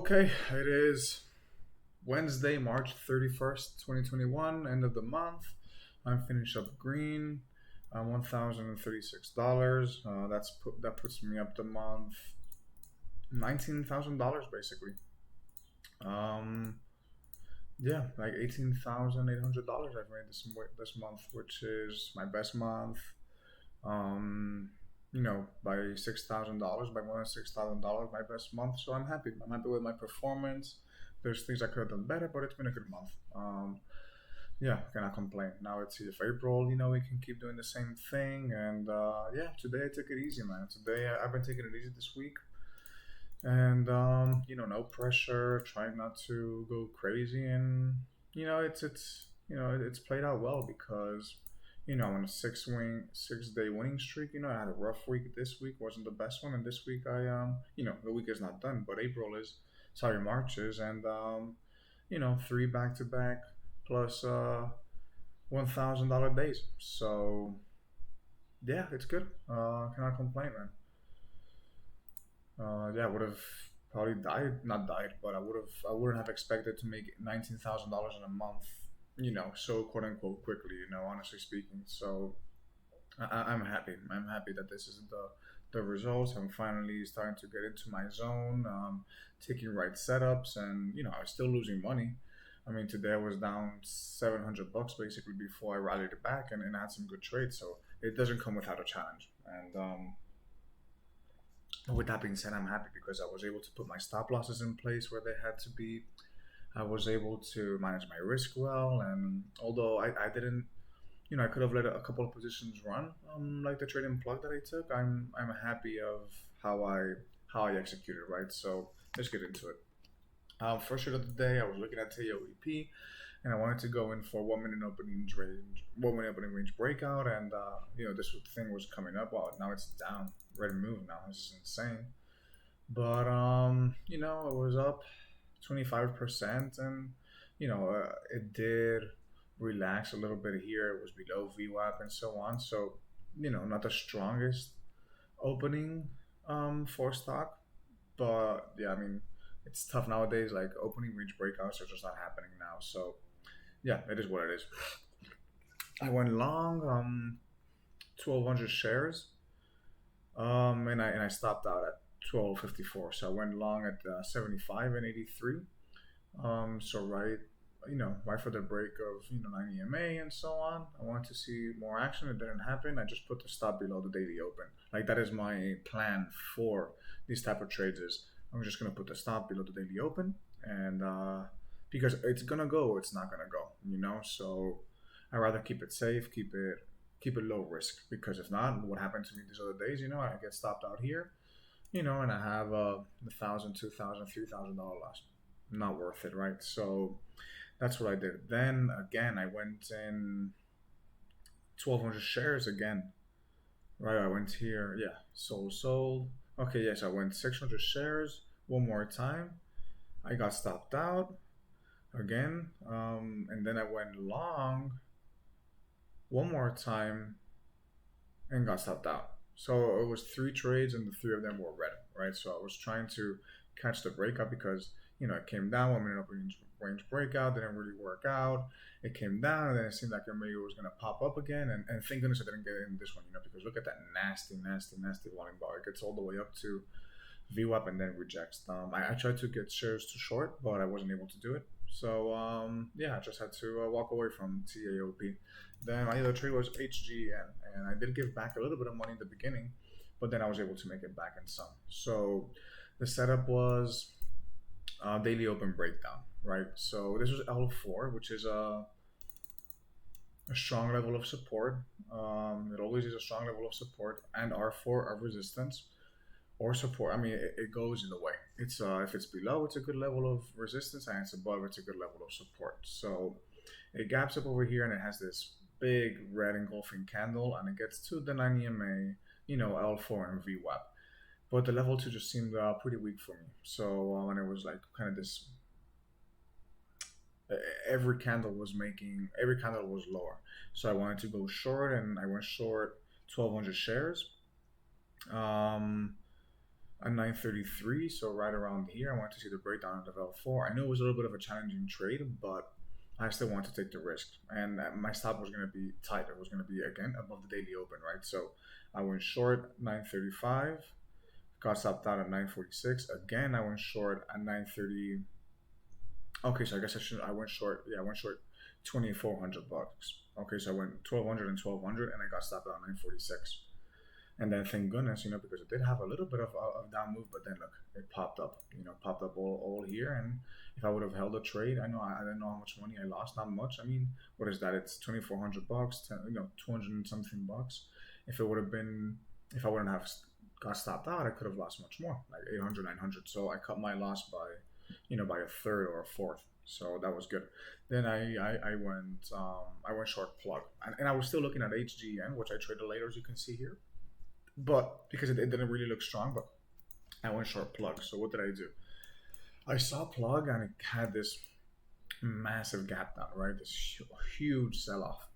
Okay, it is Wednesday, March 31st, 2021, end of the month. I'm finished up green, $1,036. That puts me up the month $19,000 basically. Um, yeah, like $18,800 I've made this month, which is my best month. Um, by $6,000, by more than $6,000, my best month. So I'm happy. I'm happy with my performance. There's things I could have done better, but it's been a good month. Yeah, cannot complain. Now it's if April, we can keep doing the same thing. And yeah, today I took it easy, man. I've been taking it easy this week, and no pressure. Trying not to go crazy, and it's played out well because I'm on a 6 day winning streak. I had a rough week. This week wasn't the best one, and this week the week is not done, but March is, and three back to back plus $1,000 days. So yeah, it's good. Cannot complain, man. Yeah, I would have probably died, not died, but I wouldn't have expected to make $19,000 in a month. So quote unquote quickly. Honestly speaking. So I'm happy. I'm happy that this is the results. I'm finally starting to get into my zone, taking right setups, and I was still losing money. I mean, today I was down $700 basically before I rallied it back and had some good trades. So it doesn't come without a challenge. And with that being said, I'm happy because I was able to put my stop losses in place where they had to be. I was able to manage my risk well, and although I didn't, I could have let a couple of positions run, like the trading plug that I took. I'm happy of how I how I executed, right? So let's get into it. First trade of the day, I was looking at TOEP, and I wanted to go in for 1 minute range, 1 minute opening range breakout, and this thing was coming up. Well, now it's down, red move now. This is insane. But it was up 25%, and it did relax a little bit here. It was below VWAP and so on. So not the strongest opening for stock, but yeah, I mean it's tough nowadays. Like opening range breakouts are just not happening now. So yeah, it is what it is. I went long 1,200 shares, and I stopped out at 12.54. So I went long at 75 and 83. So right for the break of 9 EMA and so on. I wanted to see more action. It didn't happen. I just put the stop below the daily open. Like that is my plan for these type of trades. Is I'm just gonna put the stop below the daily open, and because it's gonna go, it's not gonna go. So I rather keep it safe, keep it low risk. Because if not, what happened to me these other days? I get stopped out here, and I have $1,000, $2,000, $3,000 loss. Not worth it, right? So that's what I did. Then again, I went in 1,200 shares again. Right, I went here. Yeah, sold. Okay, yes, I went 600 shares one more time. I got stopped out again, and then I went long one more time and got stopped out. So it was three trades, and the three of them were red, right? So I was trying to catch the breakup because it came down 1 minute opening range breakout, didn't really work out. It came down, and then it seemed like maybe it was gonna pop up again. And thank goodness I didn't get in this one, because look at that nasty volume bar. It gets all the way up to VWAP and then rejects. I tried to get shares to short, but I wasn't able to do it. So yeah, I just had to walk away from TAOP. Then my other trade was HGN, and I did give back a little bit of money in the beginning, but then I was able to make it back in some. So the setup was daily open breakdown, right? So this was L4, which is a strong level of support. It always is a strong level of support, and R4 of resistance or support. I mean, it goes either way. It's if it's below, it's a good level of resistance, and it's above, it's a good level of support. So it gaps up over here, and it has this big red engulfing candle, and it gets to the 9 EMA, L4 and VWAP. But the level two just seemed pretty weak for me. So and it was like kind of this. Every candle was lower. So I wanted to go short, and I went short 1,200 shares. Um, at 933, so right around here. I wanted to see the breakdown of L4. I knew it was a little bit of a challenging trade, but I still wanted to take the risk. And my stop was going to be tight. It was going to be, again, above the daily open, right? So I went short 935, got stopped out at 946. Again, I went short at 930. Okay, so I guess I went short. Yeah, I went short 2,400 bucks. Okay, so I went 1,200 and 1,200, and I got stopped out at 946. And then thank goodness, because it did have a little bit of down move, but then look, it popped up, popped up all here. And if I would have held a trade, I didn't know how much money I lost, not much. I mean, what is that? It's 2,400 bucks, 200 and something bucks. If it would have been, if I wouldn't have got stopped out, I could have lost much more, like 800, 900. So I cut my loss by, by a third or a fourth. So that was good. Then I went short plug, and I was still looking at HGN, which I traded later, as you can see here. But because it didn't really look strong, but I went short plug. So what did I do? I saw plug and it had this massive gap down, right? This huge sell off,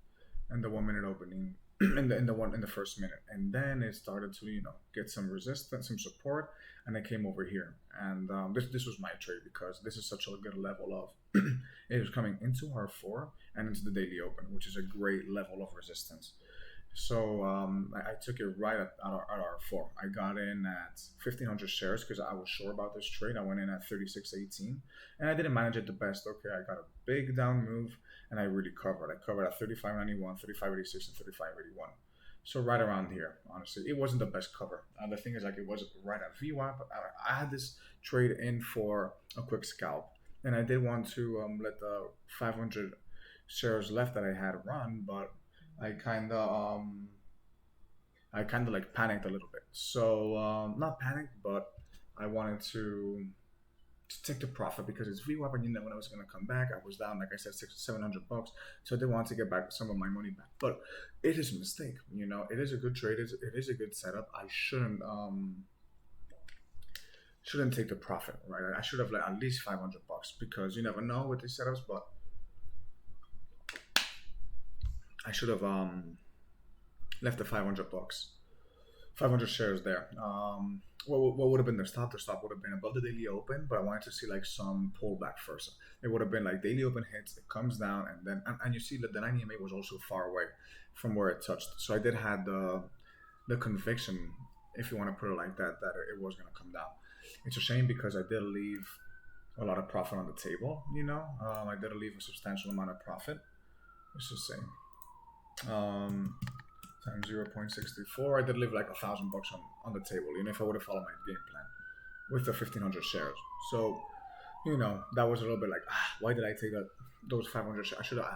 and the 1 minute opening in the first minute, and then it started to get some resistance, some support, and I came over here. And this was my trade because this is such a good level of it was coming into R4 and into the daily open, which is a great level of resistance. So I took it right at R4. I got in at 1,500 shares because I was sure about this trade. I went in at 36.18, and I didn't manage it the best. Okay, I got a big down move, and I really covered. I covered at 35.91, 35.86, and 35.81. So right around here, honestly, it wasn't the best cover. The thing is, like, it was right at VWAP. I had this trade in for a quick scalp, and I did want to let the 500 shares left that I had run, but I kind of like panicked a little bit. So not panicked, but I wanted to take the profit because it's VWAP and you know when I was going to come back. I was down, like I said, 700 bucks. So I did want to get back some of my money back. But it is a mistake. It is a good trade. It is a good setup. I shouldn't take the profit, right? I should have let at least 500 bucks because you never know with these setups, but I should have left the 500 bucks, 500 shares there. What would have been the stop? The stop would have been above the daily open, but I wanted to see like some pullback first. It would have been like daily open hits, it comes down, and then and you see that the 90 MA was also far away from where it touched. So I did have the conviction, if you want to put it like that, that it was going to come down. It's a shame because I did leave a lot of profit on the table. I did leave a substantial amount of profit. Let's just say. Times 0.64, I did leave like $1,000 on the table, if I would have followed my game plan with the 1,500 shares. So, that was a little bit like, why did I take those 500 shares? I should have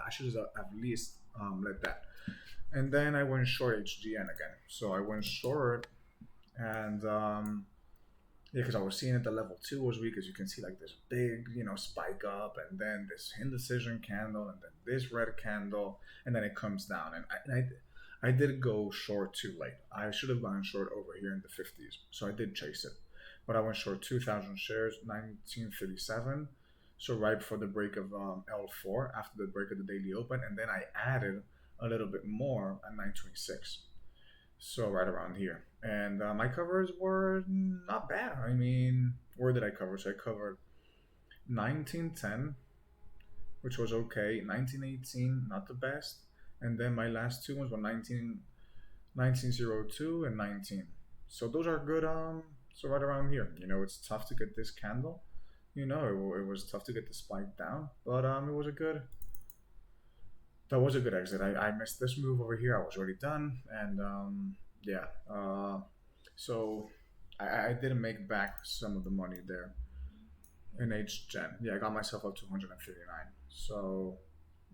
at least let that. And then I went short HGN again. So I went short, and because I was seeing it, the level 2 was weak, as you can see, like this big, spike up, and then this indecision candle, and then this red candle, and then it comes down. And I did go short too late. I should have gone short over here in the 50s, so I did chase it. But I went short 2,000 shares, 1937, so right before the break of L4, after the break of the daily open, and then I added a little bit more at 926. So right around here. And my covers were not bad. I mean, where did I cover? So I covered 1910, which was okay. 1918, not the best. And then my last two ones were 1902 and 19. So those are good. So right around here, it's tough to get this candle. It was tough to get the spike down, but it was a good. That was a good exit. I missed this move over here. I was already done, and yeah. So I didn't make back some of the money there in HGen. Yeah, I got myself up to 159. So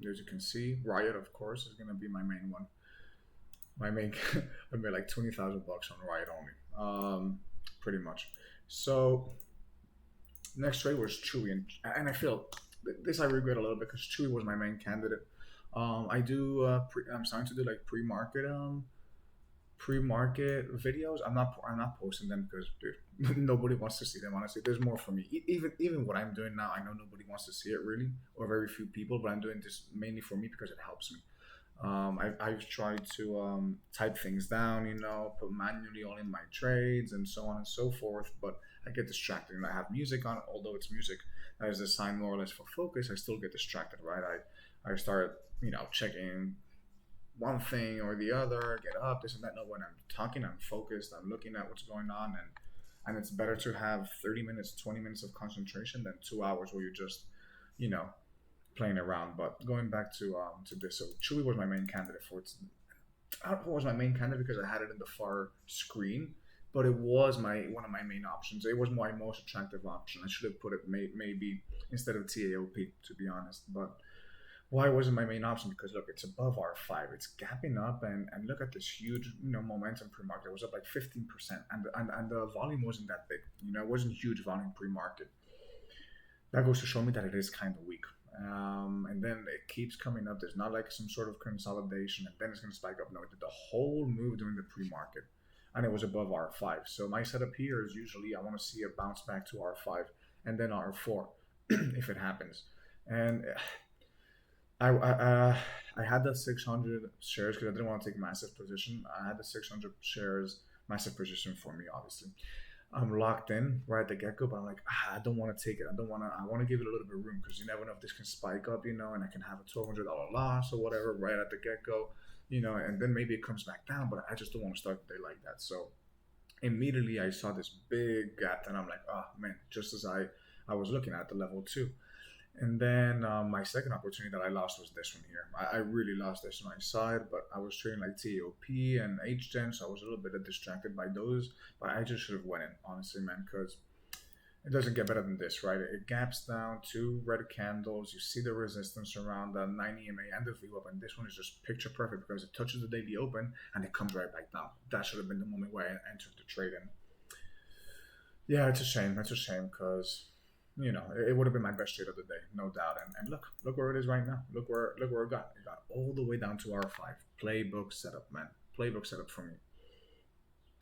as you can see, Riot, of course, is gonna be my main one. I made like 20,000 bucks on Riot only, pretty much. So next trade was Chewy, and I feel this I regret a little bit because Chewy was my main candidate. I do. I'm starting to do like pre-market videos. I'm not posting them because dude, nobody wants to see them. Honestly, there's more for me. Even what I'm doing now, I know nobody wants to see it really, or very few people. But I'm doing this mainly for me because it helps me. I've tried to type things down, put manually all in my trades and so on and so forth, but I get distracted and I have music on, although it's music that is designed more or less for focus, I still get distracted, right? I start, checking one thing or the other, get up, this and that. No, when I'm talking, I'm focused, I'm looking at what's going on, and it's better to have 30 minutes, 20 minutes of concentration than 2 hours where you're just, you know, playing around. But going back to this, so Chewy was my main candidate for it. I don't know if it was my main candidate because I had it in the far screen, but it was my one of my main options. It was my most attractive option. I should have put it maybe instead of TAOP, to be honest. But why wasn't my main option? Because look, it's above R5. It's gapping up, and look at this huge momentum pre-market. It was up like 15%, and the volume wasn't that big. It wasn't huge volume pre-market. That goes to show me that it is kind of weak. And then it keeps coming up. There's not like some sort of consolidation, and then it's going to spike up. No, it did the whole move during the pre-market, and it was above R5. So my setup here is usually I want to see a bounce back to R5 and then R4 if it happens. And I had the 600 shares because I didn't want to take massive position. I had the 600 shares massive position for me, obviously. I'm locked in right at the get go, but I'm like, I don't want to take it. I don't want to. I want to give it a little bit of room because you never know if this can spike up, and I can have a $1,200 loss or whatever right at the get go, and then maybe it comes back down. But I just don't want to start the day like that. So immediately I saw this big gap, and I'm like, oh man, just as I was looking at the level two. And then my second opportunity that I lost was this one here. I really lost this one. I saw it, but I was trading like TOP and HGen, so I was a little bit distracted by those. But I just should have went in, honestly, man, because it doesn't get better than this, right? It gaps down, two red candles. You see the resistance around the 9 EMA and the VWAP, and this one is just picture perfect because it touches the daily open and it comes right back down. That should have been the moment where I entered the trade in. Yeah, it's a shame. It's a shame because it would have been my best trade of the day, no doubt. And look where it is right now. Look where it got. It got all the way down to R5. Playbook setup, man. Playbook setup for me.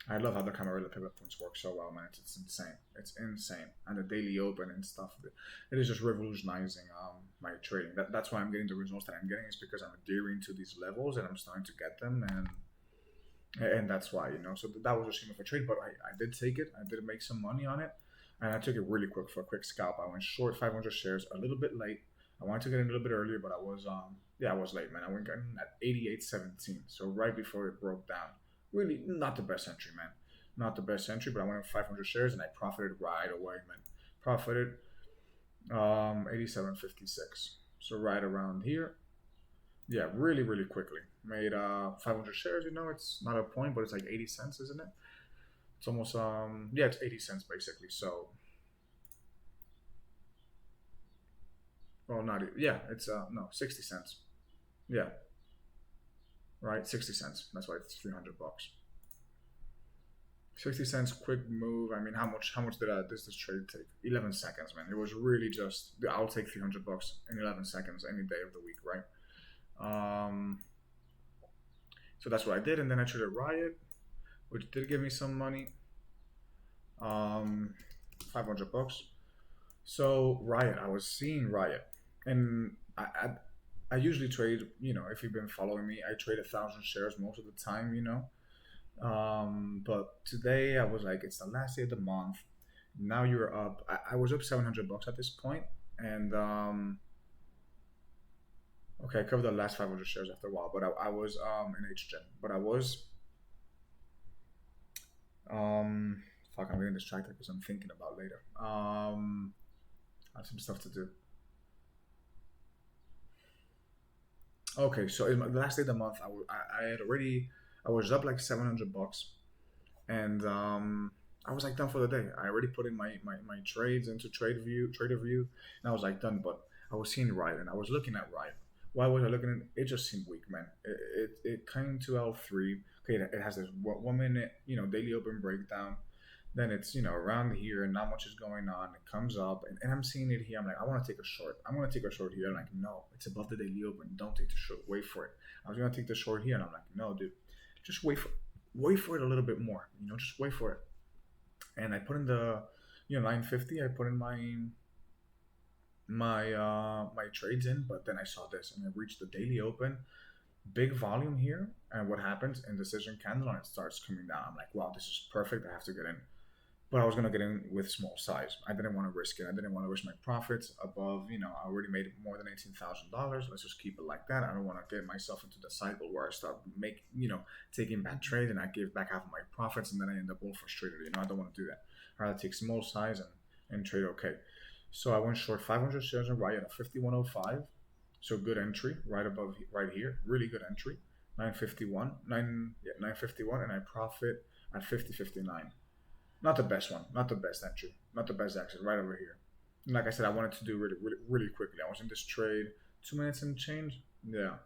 I love how the Camarilla pivot points work so well, man. It's insane. It's insane. And the daily open and stuff. It is just revolutionizing my trading. That's why I'm getting the results that I'm getting. Is because I'm adhering to these levels and I'm starting to get them, and that's why. So that was a shame of a trade, but I did take it. I did make some money on it, and I took it really quick for a quick scalp. I went short 500 shares a little bit late. I wanted to get in a little bit earlier, but I was I was late, man. I went in at 88.17, so right before it broke down. Really, not the best entry, man. Not the best entry, but I went in 500 shares and I profited right away, man. Profited 87.56, so right around here. Yeah, really, really quickly. Made 500 shares. It's not a point, but it's like 80 cents, isn't it? It's almost it's 80 cents basically. So well, not yeah, it's no 60 cents. Yeah, right, 60 cents. That's why it's $300. 60 cents, quick move. I mean, how much did this trade take? 11 seconds, man. It was really just I'll take $300 in 11 seconds any day of the week, right? Um, so that's what I did, and then I traded Riot, which did give me some money. 500 bucks. So Riot, I was seeing Riot, and I usually trade. If you've been following me, I trade 1,000 shares most of the time. But today I was like, it's the last day of the month. Now you're up. I was up 700 bucks at this point, and okay, I covered the last 500 shares after a while, but I was in HGen, but I was um fuck, I'm getting distracted because I'm thinking about later. I have some stuff to do. Okay, so in the last day of the month, I had already I was up like 700 bucks, and I was like done for the day. I already put in my trades into trader view, and I was like done. But I was seeing Riot, and I was looking at Riot. Why was I looking at it? Just seemed weak, man. It came to L3. Okay, it has this 1 minute daily open breakdown. Then it's around here and not much is going on. It comes up, and I'm seeing it here. I'm like, I want to take a short. I'm gonna take a short here. I'm like, no, it's above the daily open. Don't take the short. Wait for it. I was gonna take the short here, and I'm like, no, dude, just wait for it a little bit more. Just wait for it. And I put in the 950. I put in my trades in, but then I saw this, and I reached the daily open. big volume here, and what happens? Indecision candle, and it starts coming down. I'm like, wow, this is perfect. I have to get in. But I was gonna get in with small size. I didn't want to risk it. I didn't want to risk my profits above. I already made more than $18,000. Let's just keep it like that. I don't want to get myself into the cycle where I start taking bad trades and I give back half of my profits and then I end up all frustrated. I don't want to do that. I'd rather take small size and trade okay. So I went short 500 shares in Riot at 51.05. So good entry right above right here. Really good entry. 951, 951, and I profit at 50.59. Not the best one, not the best entry, not the best exit, right over here. And like I said, I wanted to do really, really, really quickly. I was in this trade 2 minutes and change. Yeah,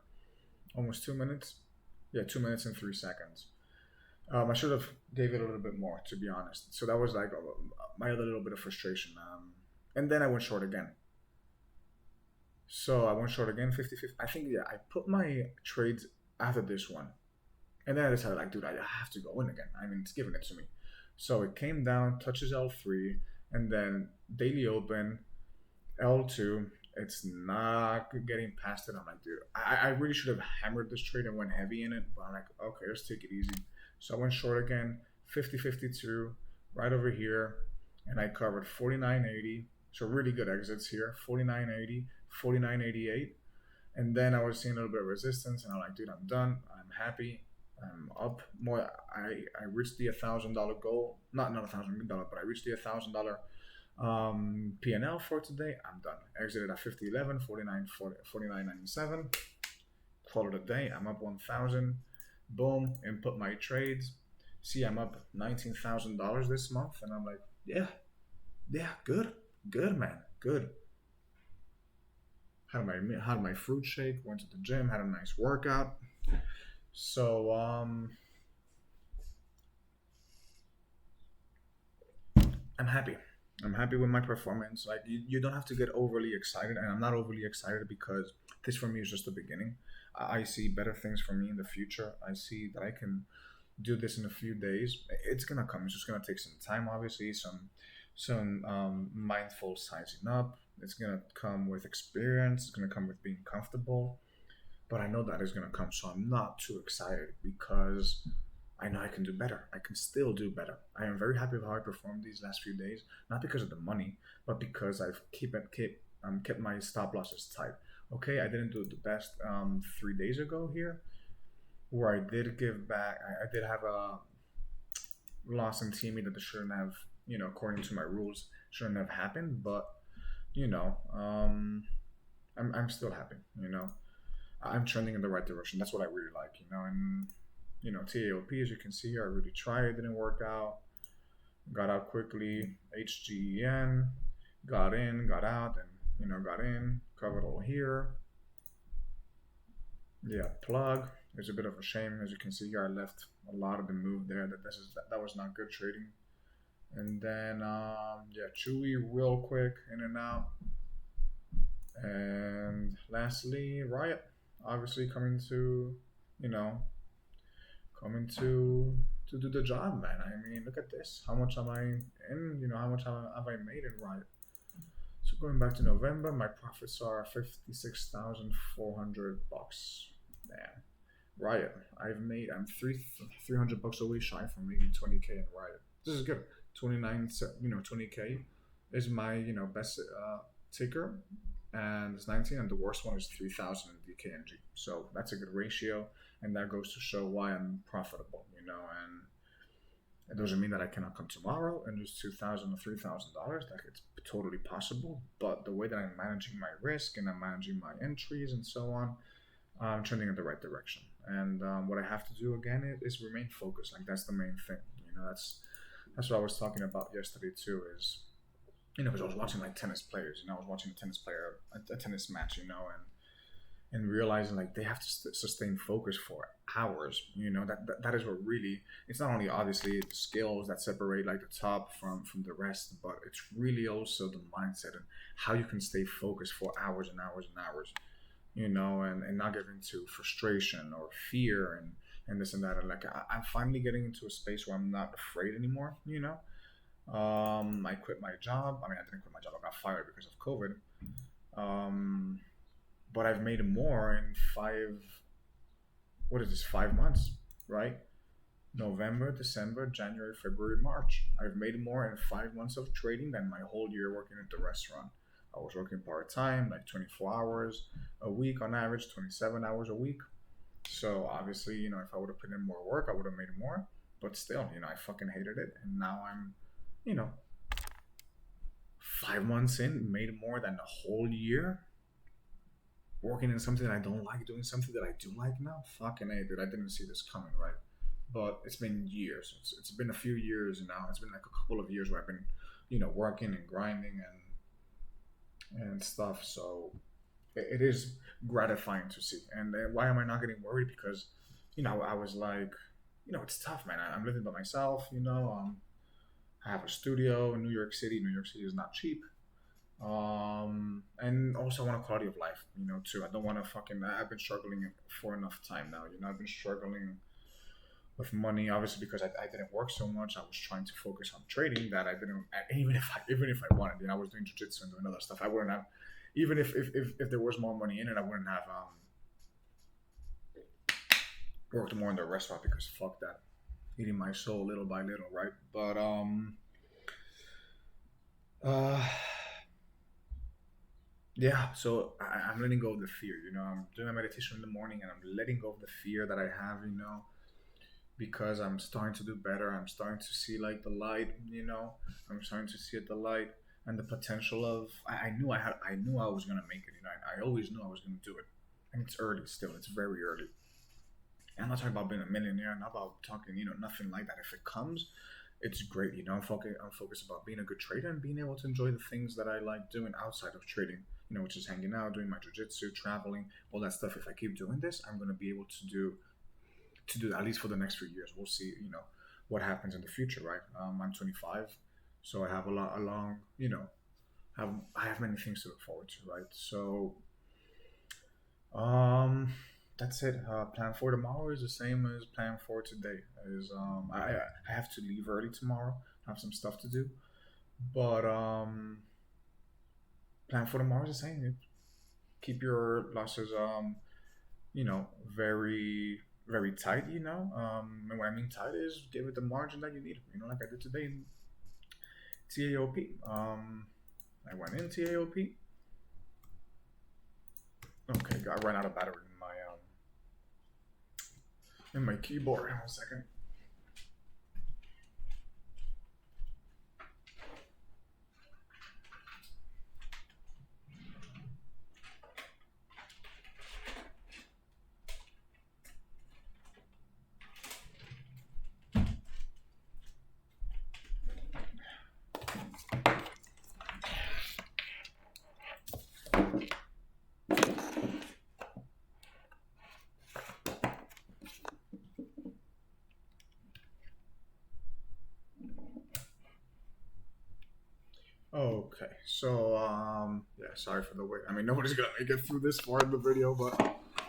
almost 2 minutes. Yeah, 2 minutes and 3 seconds. I should have gave it a little bit more, to be honest. So that was like my other little bit of frustration. And then I went short again. So I went short again, 50-50. I think, yeah, I put my trades after this one. And then I decided, like, dude, I have to go in again. I mean, it's giving it to me. So it came down, touches L3, and then daily open, L2. It's not getting past it. I'm like, dude, I really should have hammered this trade and went heavy in it. But I'm like, okay, let's take it easy. So I went short again, 50.52, right over here. And I covered 49.80. So really good exits here, 49.80, 49.88. And then I was seeing a little bit of resistance, and I'm like, dude, I'm done. I'm happy. I'm up more. I reached the $1,000 goal. Not $1,000, but I reached the $1,000 P&L for today. I'm done. Exited at 50.11, 49.97. Call it a day. I'm up 1,000. Boom. Input my trades. See, I'm up $19,000 this month, and I'm like, yeah, good, man, good. Had my fruit shake. Went to the gym. Had a nice workout. So I'm happy. I'm happy with my performance. Like you don't have to get overly excited, and I'm not overly excited because this for me is just the beginning. I see better things for me in the future. I see that I can do this in a few days. It's gonna come. It's just gonna take some time, obviously, some mindful sizing up. It's gonna come with experience. It's gonna come with being comfortable. But I know that is gonna come, so I'm not too excited because I know I can do better. I can still do better. I am very happy with how I performed these last few days, not because of the money, but because I've kept my stop losses tight. Okay, I didn't do the best 3 days ago here, where I did give back. I did have a loss in teaming that shouldn't have, according to my rules, shouldn't have happened. But you know, um, I'm still happy. I'm trending in the right direction. That's what I really like. And TAOP, as you can see here, I really tried. It didn't work out. Got out quickly. HGEN, got in, got out, and got in. Covered all here. Yeah, plug. It's a bit of a shame, as you can see here. I left a lot of the move there. That was not good trading. And then yeah, Chewy real quick, in and out. And lastly, Riot, obviously coming to do the job, man. I mean, look at this. How much am I in? How much have I made in Riot? So going back to November, my profits are $56,400. Damn. Riot. I'm 300 bucks away shy from making 20K in Riot. This is good. 20K is my best ticker, and it's 19, and the worst one is 3,000 in DKNG. So that's a good ratio, and that goes to show why I'm profitable. And it doesn't mean that I cannot come tomorrow and lose $2,000 or $3,000. Like, it's totally possible. But the way that I'm managing my risk and I'm managing my entries and so on, I'm trending in the right direction. And what I have to do again is remain focused. Like, that's the main thing. That's what I was talking about yesterday too. Is because I was watching like tennis players. I was watching a tennis player, a tennis match. And realizing like they have to sustain focus for hours. That is what really. It's not only obviously the skills that separate like the top from the rest, but it's really also the mindset and how you can stay focused for hours and hours and hours. And not get into frustration or fear and this and that. And like I'm finally getting into a space where I'm not afraid anymore. I quit my job. I mean, I didn't quit my job. I got fired because of COVID. But I've made more in what is this, 5 months, right? November, December, January, February, March. I've made more in 5 months of trading than my whole year working at the restaurant. I was working part time, like 24 hours a week on average, 27 hours a week. So obviously, if I would have put in more work, I would have made more. But still, I fucking hated it. And now I'm, you know, 5 months in, made more than the whole year working in something that I don't like, doing something that I do like now. Fucking A, dude, I didn't see this coming, right? But it's been years. It's been a few years now. It's been like a couple of years where I've been, working and grinding and stuff. So it is gratifying to see. And why am I not getting worried? Because, I was like, it's tough, man. I'm living by myself. I have a studio in New York City. New York City is not cheap. And also I want a quality of life, too. I don't want to fucking. I've been struggling for enough time now. I've been struggling with money, obviously, because I didn't work so much. I was trying to focus on trading that I didn't. Even if I wanted, I was doing jujitsu and doing other stuff. I wouldn't have, even if there was more money in it, I wouldn't have worked more in the restaurant because fuck that, eating my soul little by little, right? But uh, yeah. So I'm letting go of the fear. I'm doing a meditation in the morning, and I'm letting go of the fear that I have. Because I'm starting to do better. I'm starting to see like the light, I'm starting to see the light and the potential of. I knew I was gonna make it. I always knew I was gonna do it, and it's early still. It's very early. And I'm not talking about being a millionaire. I'm not about talking, nothing like that. If it comes, it's great. I'm focused about being a good trader and being able to enjoy the things that I like doing outside of trading. Which is hanging out, doing my jujitsu, traveling, all that stuff. If I keep doing this, I'm gonna be able to do that, at least for the next few years. We'll see, what happens in the future, right? I'm 25, so I have a long, I have many things to look forward to, right? So, um, that's it. Plan for tomorrow is the same as plan for today. Is I have to leave early tomorrow. I have some stuff to do, but plan for tomorrow is the same. Keep your losses, very very tight, and what I mean tight is give it the margin that you need, like I did today in TAOP. I went in TAOP. Okay, I ran out of battery in my keyboard. 1 second. Okay, so yeah, sorry for the wait. I mean, nobody's gonna make it through this far in the video, but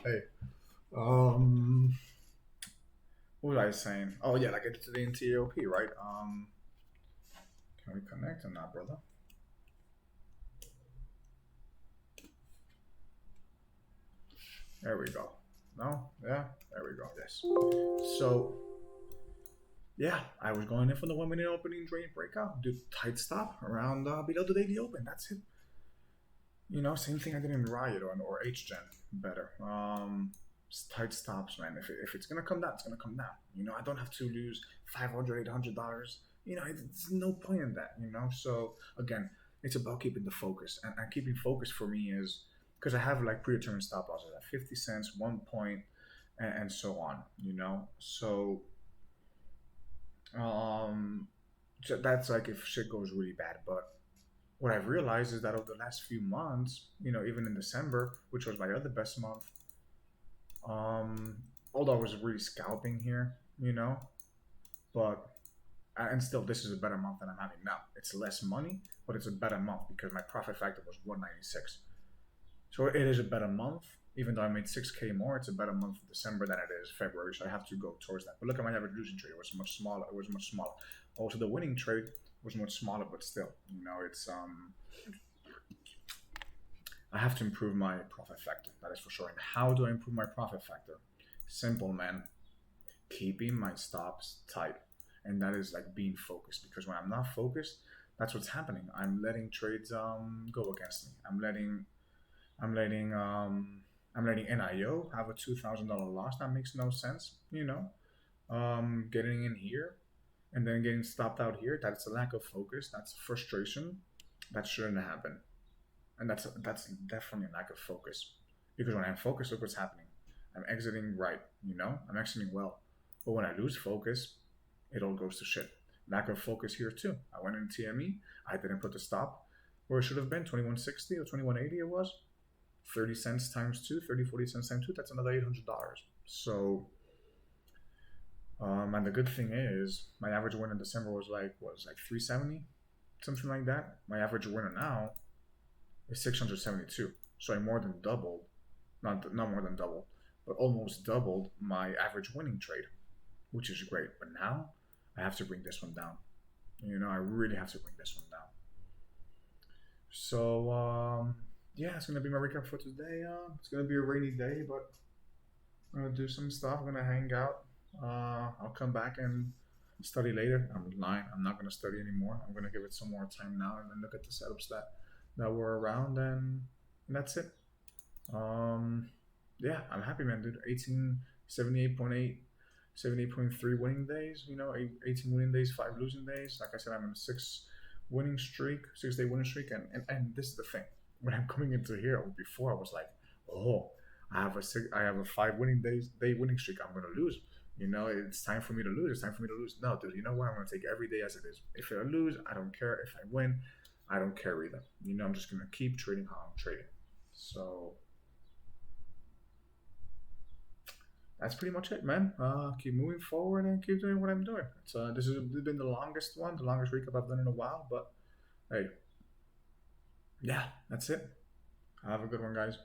hey, um, what was I saying? Oh yeah, like I did today in TAOP, right? Can we connect or not, brother? There we go. No, yeah, there we go. Yes. So yeah, I was going in for the 1 minute opening drain breakout, do tight stop around below the daily open. That's it. Same thing I did in Riot or HGen, better. Tight stops, man. If it's gonna come down, it's gonna come down. I don't have to lose $500, $800. It's no point in that. So again, it's about keeping the focus, and keeping focus for me is because I have like predetermined stop losses at 50 cents, 1 point, and so on. So um, so that's like if shit goes really bad, but what I've realized is that over the last few months, even in December, which was my other best month, um, although I was really scalping here, but and still this is a better month than I'm having now. It's less money, but it's a better month because my profit factor was 196. So it is a better month, even though I made 6K more. It's a better month for December than it is February, so I have to go towards that. But look at my average losing trade; it was much smaller. It was much smaller. Also, the winning trade was much smaller, but still, it's I have to improve my profit factor. That is for sure. And how do I improve my profit factor? Simple, man. Keeping my stops tight. And that is like being focused, because when I'm not focused, that's what's happening. I'm letting trades go against me. I'm letting I'm letting NIO have a $2,000 loss. That makes no sense, you know. Getting in here and then getting stopped out here. That's a lack of focus. That's frustration. That shouldn't happen, and that's definitely a lack of focus. Because when I'm focused, look what's happening. I'm exiting right. You know, I'm exiting well. But when I lose focus, it all goes to shit. Lack of focus here too. I went in TME. I didn't put the stop where it should have been, 2160 or 2180 it was. 30 cents times two, 30, 40 cents times two, that's another $800. So, and the good thing is, my average win in December was like 370, something like that. My average winner now is 672. So I more than doubled, not more than doubled, but almost doubled my average winning trade, which is great. But now I have to bring this one down. You know, I really have to bring this one down. So, yeah, it's gonna be my recap for today. It's gonna be a rainy day, but I'm gonna do some stuff. I'm gonna hang out. I'll come back and study later. I'm lying. I'm not gonna study anymore. I'm gonna give it some more time now and then look at the setups that were around, and that's it. Um, yeah, I'm happy, man, dude. 78.8, 78.3 winning days. You know, 18 winning days, 5 losing days. Like I said, I'm in a 6 winning streak, 6 day winning streak, and this is the thing. When I'm coming into here, or before I was like, oh, I have a 5 winning streak. I'm gonna lose. You know, it's time for me to lose. It's time for me to lose. No, dude. You know what? I'm gonna take every day as it is. If I lose, I don't care. If I win, I don't care either. You know, I'm just gonna keep trading how I'm trading. So that's pretty much it, man. Keep moving forward and keep doing what I'm doing. This has been the longest one, the longest recap I've done in a while. But hey, yeah, that's it. Have a good one, guys.